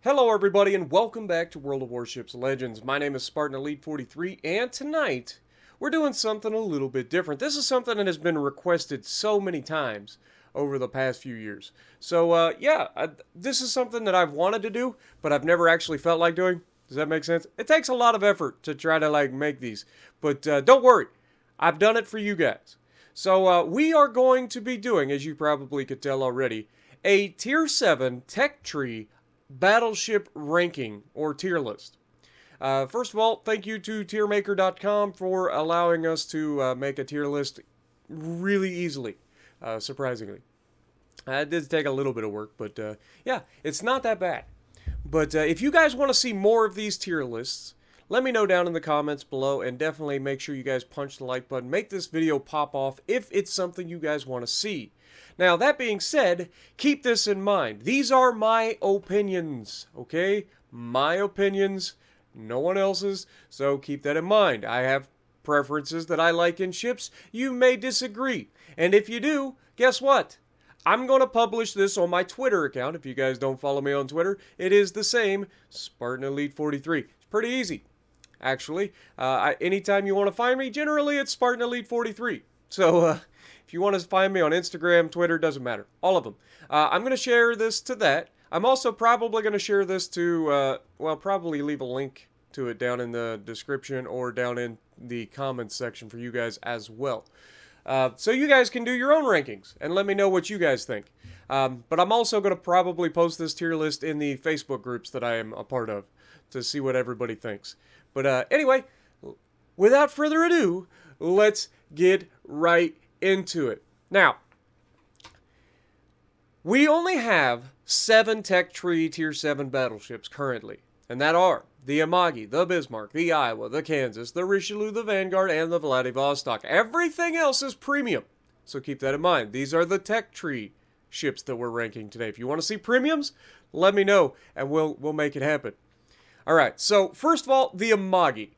Hello everybody and welcome back to World of Warships Legends. My name is Spartan Elite 43 and tonight we're doing something a little bit different. This is something that has been requested so many times over the past few years. So this is something that I've wanted to do, but I've never actually felt like doing. Does that make sense? It takes a lot of effort to try to make these, but don't worry, I've done it for you guys. So we are going to be doing, as you probably could tell already, a Tier 7 tech tree battleship ranking or tier list. First of all, thank you to tiermaker.com for allowing us to make a tier list really easily, surprisingly. It did take a little bit of work, but yeah, it's not that bad. But if you guys want to see more of these tier lists, let me know down in the comments below, and definitely make sure you guys punch the like button. Make this video pop off if it's something you guys want to see. Now, that being said, keep this in mind. These are my opinions, okay? My opinions, no one else's, so keep that in mind. I have preferences that I like in ships. You may disagree. And if you do, guess what? I'm going to publish this on my Twitter account. If you guys don't follow me on Twitter, it is the same, Spartan Elite 43. It's pretty easy, actually. Anytime you want to find me, generally it's Spartan Elite 43. So, if you want to find me on Instagram, Twitter, doesn't matter. All of them. I'm going to share this to that. I'm also probably going to share this to, probably leave a link to it down in the description or down in the comments section for you guys as well. So you guys can do your own rankings and let me know what you guys think. But I'm also going to probably post this tier list in the Facebook groups that I am a part of to see what everybody thinks. But anyway, without further ado, let's get right into it. Now, we only have 7 tech tree tier 7 battleships currently, and that are the Amagi, the Bismarck, the Iowa, the Kansas, the Rishilu, the Vanguard, and the Vladivostok. Everything else is premium, so keep that in mind. These are the tech tree ships that we're ranking today. If you want to see premiums, let me know, and we'll make it happen. All right, so first of all, the Amagi.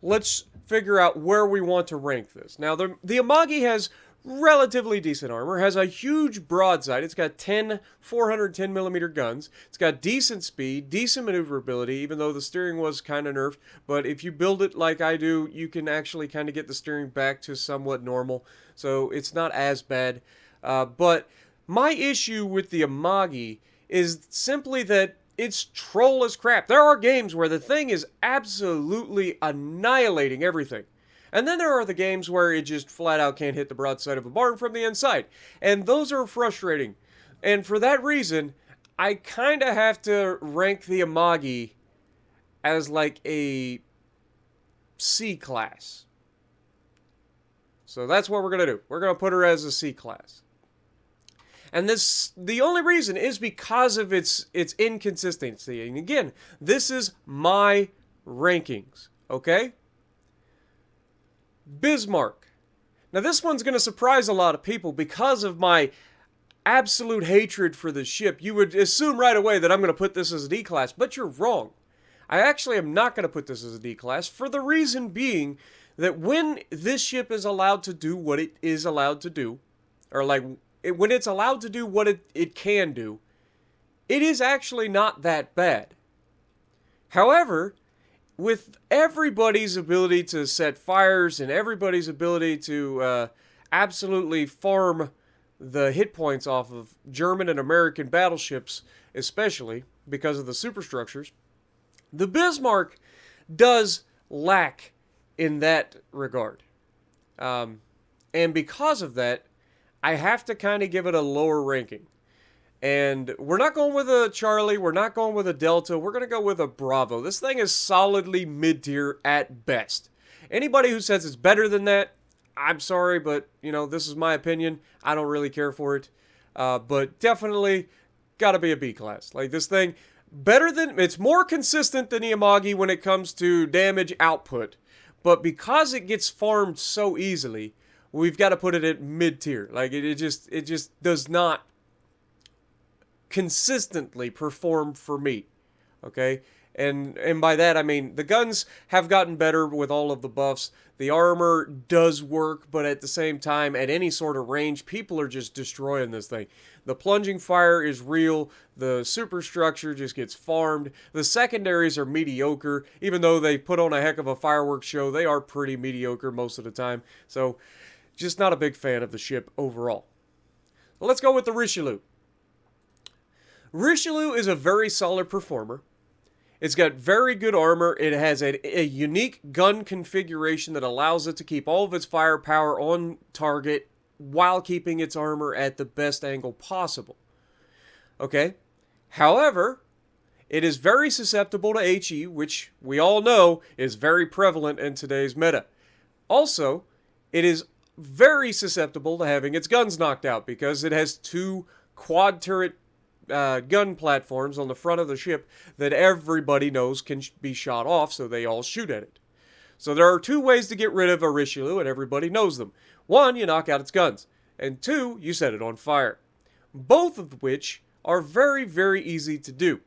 Let's figure out where we want to rank this. Now, the Amagi has relatively decent armor, has a huge broadside. It's got 10 410mm guns. It's got decent speed, decent maneuverability, even though the steering was kind of nerfed. But if you build it like I do, you can actually kind of get the steering back to somewhat normal. So it's not as bad. But my issue with the Amagi is simply that it's troll as crap. There are games where the thing is absolutely annihilating everything. And then there are the games where it just flat out can't hit the broadside of a barn from the inside. And those are frustrating. And for that reason, I kind of have to rank the Amagi as like a C class. So that's what we're going to do. We're going to put her as a C class. And the only reason is because of its inconsistency. And again, this is my rankings, okay? Bismarck. Now this one's going to surprise a lot of people because of my absolute hatred for this ship. You would assume right away that I'm going to put this as a D class, but you're wrong. I actually am not going to put this as a D class for the reason being that when this ship is allowed to do what it is allowed to do, or when it's allowed to do what it can do, it is actually not that bad. However, with everybody's ability to set fires and everybody's ability to absolutely farm the hit points off of German and American battleships, especially because of the superstructures, the Bismarck does lack in that regard. And because of that, I have to kind of give it a lower ranking. And we're not going with a Charlie, we're not going with a Delta, we're going to go with a Bravo. This thing is solidly mid-tier at best. Anybody who says it's better than that, I'm sorry, but, this is my opinion. I don't really care for it. But definitely got to be a B class. Like, this thing, it's more consistent than the Amagi when it comes to damage output. But because it gets farmed so easily, we've got to put it at mid-tier. Like, it just does not consistently perform for me, okay? And by that I mean the guns have gotten better with all of the buffs. The armor does work, but at the same time, at any sort of range, people are just destroying this thing. The plunging fire is real. The superstructure just gets farmed. The secondaries are mediocre. Even though they put on a heck of a fireworks show, they are pretty mediocre most of the time. So, just not a big fan of the ship overall. Let's go with the Rishilu. Rishilu is a very solid performer. It's got very good armor. It has a unique gun configuration that allows it to keep all of its firepower on target while keeping its armor at the best angle possible. Okay? However, it is very susceptible to HE, which we all know is very prevalent in today's meta. Also, it is very susceptible to having its guns knocked out because it has two quad turret gun platforms on the front of the ship that everybody knows can be shot off, so they all shoot at it. So there are two ways to get rid of a Rishilu, and everybody knows them. One, you knock out its guns, and two, you set it on fire. Both of which are very, very easy to do.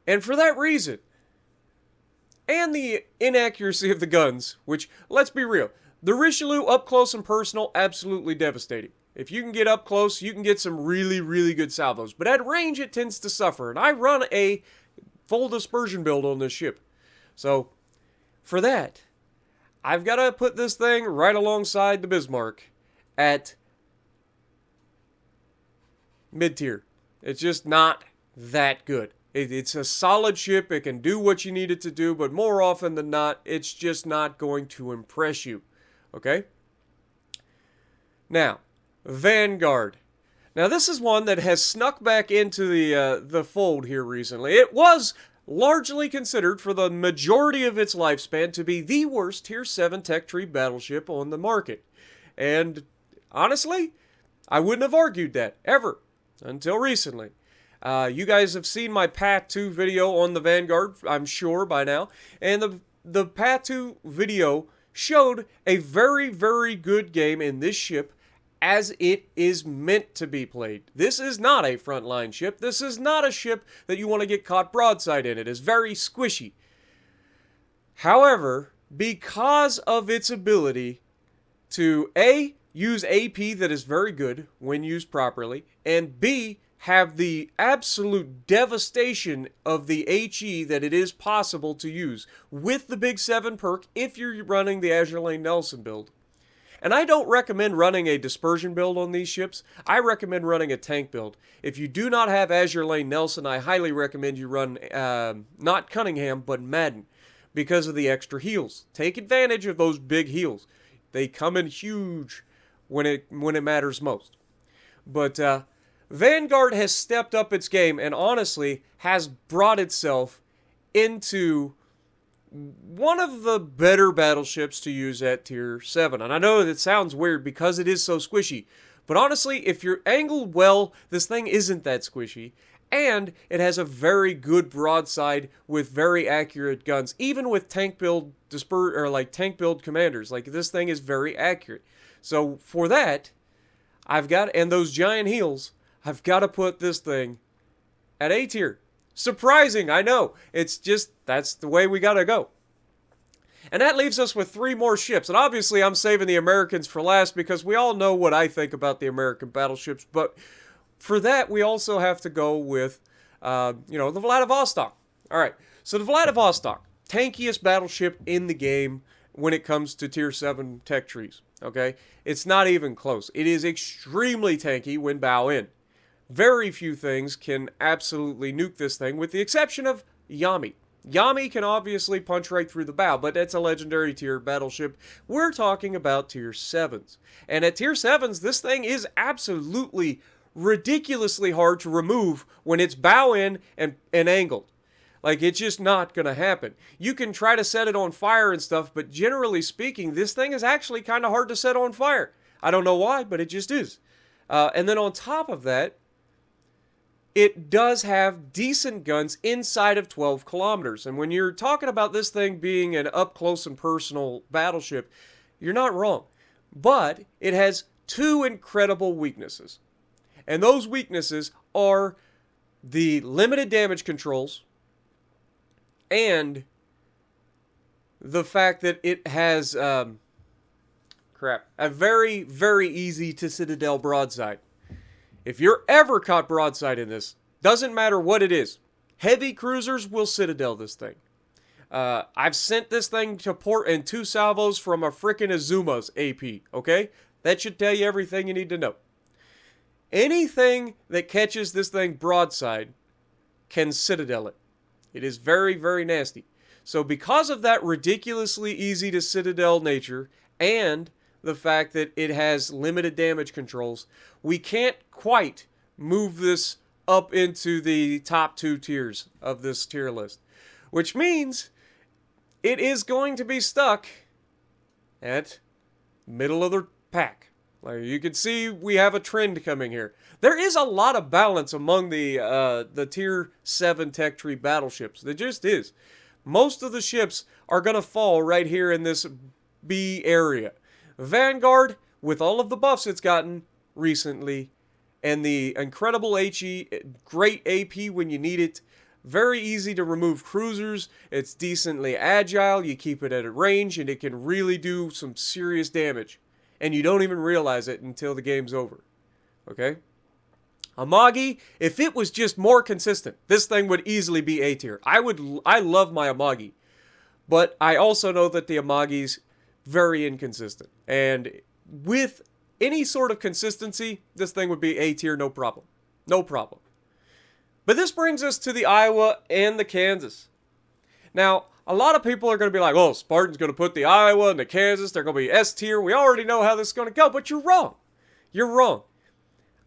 And for that reason, and the inaccuracy of the guns, which, let's be real, the Rishilu up close and personal, absolutely devastating. If you can get up close, you can get some really, really good salvos. But at range, it tends to suffer. And I run a full dispersion build on this ship. So, for that, I've got to put this thing right alongside the Bismarck at mid-tier. It's just not that good. It's a solid ship. It can do what you need it to do. But more often than not, it's just not going to impress you. Okay? Now, Vanguard. Now this is one that has snuck back into the fold here recently. It was largely considered for the majority of its lifespan to be the worst Tier 7 tech tree battleship on the market. And honestly, I wouldn't have argued that, ever, until recently. You guys have seen my Path 2 video on the Vanguard, I'm sure, by now. And the Path 2 video showed a very, very good game in this ship as it is meant to be played. This is not a frontline ship. This is not a ship that you want to get caught broadside in. It is very squishy. However, because of its ability to A, use AP that is very good when used properly, and B, have the absolute devastation of the HE that it is possible to use with the Big 7 perk if you're running the Azure Lane Nelson build. And I don't recommend running a dispersion build on these ships. I recommend running a tank build. If you do not have Azure Lane Nelson, I highly recommend you run not Cunningham, but Madden, because of the extra heals. Take advantage of those big heals. They come in huge when it matters most. But Vanguard has stepped up its game and honestly has brought itself into one of the better battleships to use at Tier 7. And I know that sounds weird because it is so squishy. But honestly, if you're angled well, this thing isn't that squishy. And it has a very good broadside with very accurate guns. Even with tank build tank build commanders. Like, this thing is very accurate. So for that, and those giant heals, I've got to put this thing at A tier. Surprising, I know. It's just, that's the way we gotta go. And that leaves us with 3 more ships. And obviously I'm saving the Americans for last because we all know what I think about the American battleships. But for that, we also have to go with, the Vladivostok. Alright, so the Vladivostok, tankiest battleship in the game when it comes to Tier 7 tech trees. Okay? It's not even close. It is extremely tanky when bow in. Very few things can absolutely nuke this thing, with the exception of Yami. Yami can obviously punch right through the bow, but that's a legendary tier battleship. We're talking about Tier 7s. And at Tier 7s, this thing is absolutely ridiculously hard to remove when it's bow in and angled. Like, it's just not going to happen. You can try to set it on fire and stuff, but generally speaking, this thing is actually kind of hard to set on fire. I don't know why, but it just is. And then on top of that, it does have decent guns inside of 12 kilometers. And when you're talking about this thing being an up-close and personal battleship, you're not wrong. But it has 2 incredible weaknesses. And those weaknesses are the limited damage controls and the fact that it has a very, very easy to citadel broadside. If you're ever caught broadside in this, doesn't matter what it is, heavy cruisers will citadel this thing. I've sent this thing to port in 2 salvos from a frickin' Azuma's AP, okay? That should tell you everything you need to know. Anything that catches this thing broadside can citadel it. It is very, very nasty. So because of that ridiculously easy to citadel nature, and the fact that it has limited damage controls, we can't quite move this up into the top 2 tiers of this tier list. Which means it is going to be stuck at middle of the pack. Like you can see, we have a trend coming here. There is a lot of balance among the tier 7 tech tree battleships. There just is. Most of the ships are going to fall right here in this B area. Vanguard, with all of the buffs it's gotten recently, and the incredible HE, great AP when you need it, very easy to remove cruisers, it's decently agile, you keep it at range, and it can really do some serious damage. And you don't even realize it until the game's over. Okay? Amagi, if it was just more consistent, this thing would easily be A tier. I love my Amagi. But I also know that the Amagi's very inconsistent. And with any sort of consistency, this thing would be A tier, no problem. No problem. But this brings us to the Iowa and the Kansas. Now, a lot of people are going to be like, oh, Spartan's going to put the Iowa and the Kansas, they're going to be S tier. We already know how this is going to go, but you're wrong. You're wrong.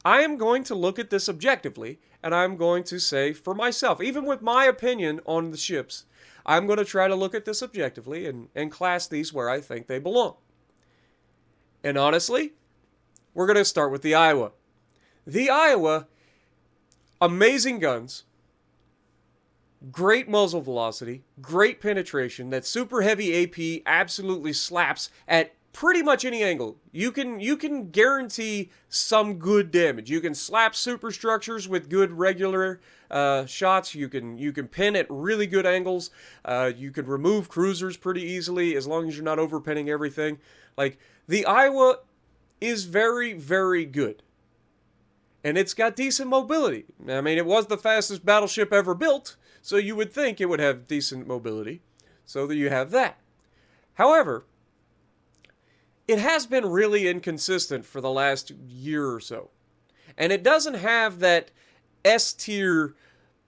I am going to look at this objectively, and I'm going to say for myself, even with my opinion on the ships, I'm going to try to look at this objectively and class these where I think they belong. And honestly, we're going to start with the Iowa. The Iowa, amazing guns, great muzzle velocity, great penetration, that super heavy AP absolutely slaps at pretty much any angle. You can guarantee some good damage. You can slap superstructures with good regular shots. You can pin at really good angles. You can remove cruisers pretty easily as long as you're not overpinning everything. Like, the Iowa is very, very good. And it's got decent mobility. I mean, it was the fastest battleship ever built, so you would think it would have decent mobility. So that you have that. However, it has been really inconsistent for the last year or so. And it doesn't have that S-tier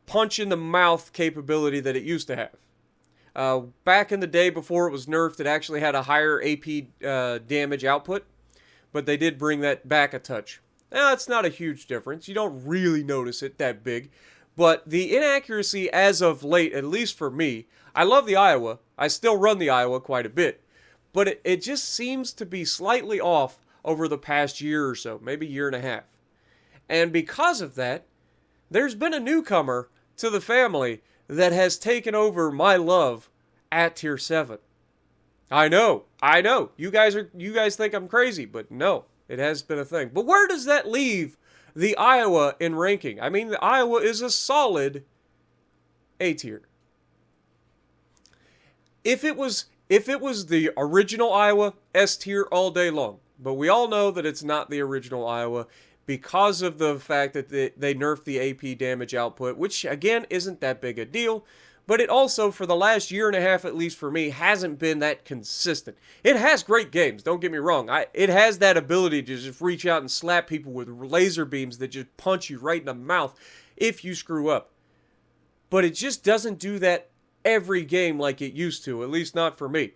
punch-in-the-mouth capability that it used to have. Back in the day before it was nerfed, it actually had a higher AP damage output. But they did bring that back a touch. Now, it's not a huge difference. You don't really notice it that big. But the inaccuracy as of late, at least for me, I love the Iowa. I still run the Iowa quite a bit. But it just seems to be slightly off over the past year or so, maybe year and a half. And because of that, there's been a newcomer to the family that has taken over my love at tier 7. I know. You guys think I'm crazy, but no, it has been a thing. But where does that leave the Iowa in ranking? I mean, the Iowa is a solid A tier. If it was the original Iowa, S tier all day long. But we all know that it's not the original Iowa because of the fact that they nerfed the AP damage output, which again isn't that big a deal. But it also, for the last year and a half, at least for me, hasn't been that consistent. It has great games, don't get me wrong. It has that ability to just reach out and slap people with laser beams that just punch you right in the mouth if you screw up. But it just doesn't do that every game like it used to, at least not for me.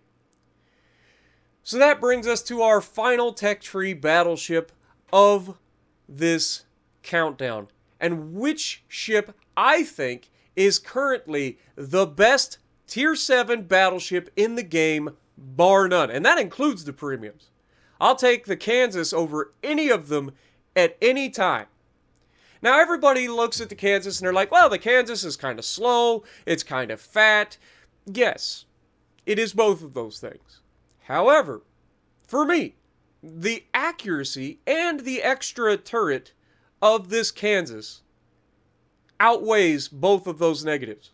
So that brings us to our final tech tree battleship of this countdown. And which ship I think is currently the best tier 7 battleship in the game, bar none. And that includes the premiums. I'll take the Kansas over any of them at any time. Now, everybody looks at the Kansas and they're like, well, the Kansas is kind of slow, it's kind of fat. Yes, it is both of those things. However, for me, the accuracy and the extra turret of this Kansas outweighs both of those negatives.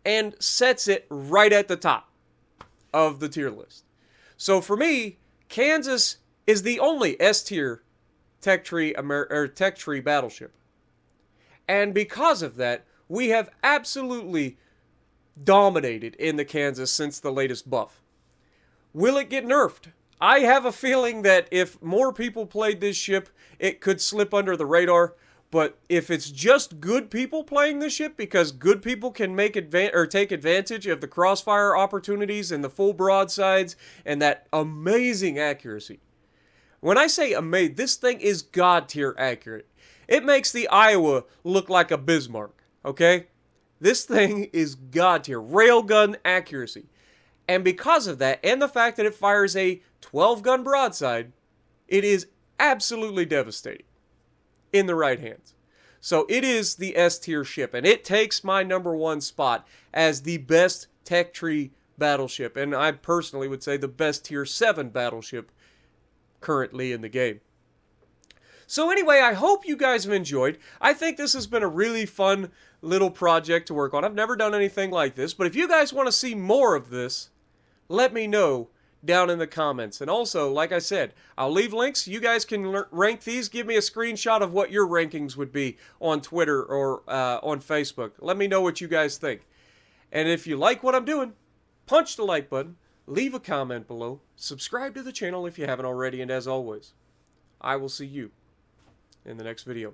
and sets it right at the top of the tier list. So for me, Kansas is the only S tier tech tree battleship. And because of that, we have absolutely dominated in the Kansas since the latest buff. Will it get nerfed? I have a feeling that if more people played this ship, it could slip under the radar. But if it's just good people playing this ship, because good people can take advantage of the crossfire opportunities and the full broadsides and that amazing accuracy. When I say amazing, this thing is god tier accurate. It makes the Iowa look like a Bismarck, okay? This thing is god tier, railgun accuracy. And because of that, and the fact that it fires a 12-gun broadside, it is absolutely devastating in the right hands. So it is the S tier ship, and it takes my #1 spot as the best tech tree battleship, and I personally would say the best tier 7 battleship currently in the game. So anyway, I hope you guys have enjoyed. I think this has been a really fun little project to work on. I've never done anything like this, but if you guys want to see more of this, let me know down in the comments. And also, like I said, I'll leave links. You guys can rank these. Give me a screenshot of what your rankings would be on Twitter or on Facebook. Let me know what you guys think. And if you like what I'm doing, punch the like button, leave a comment below, subscribe to the channel if you haven't already, and as always, I will see you in the next video.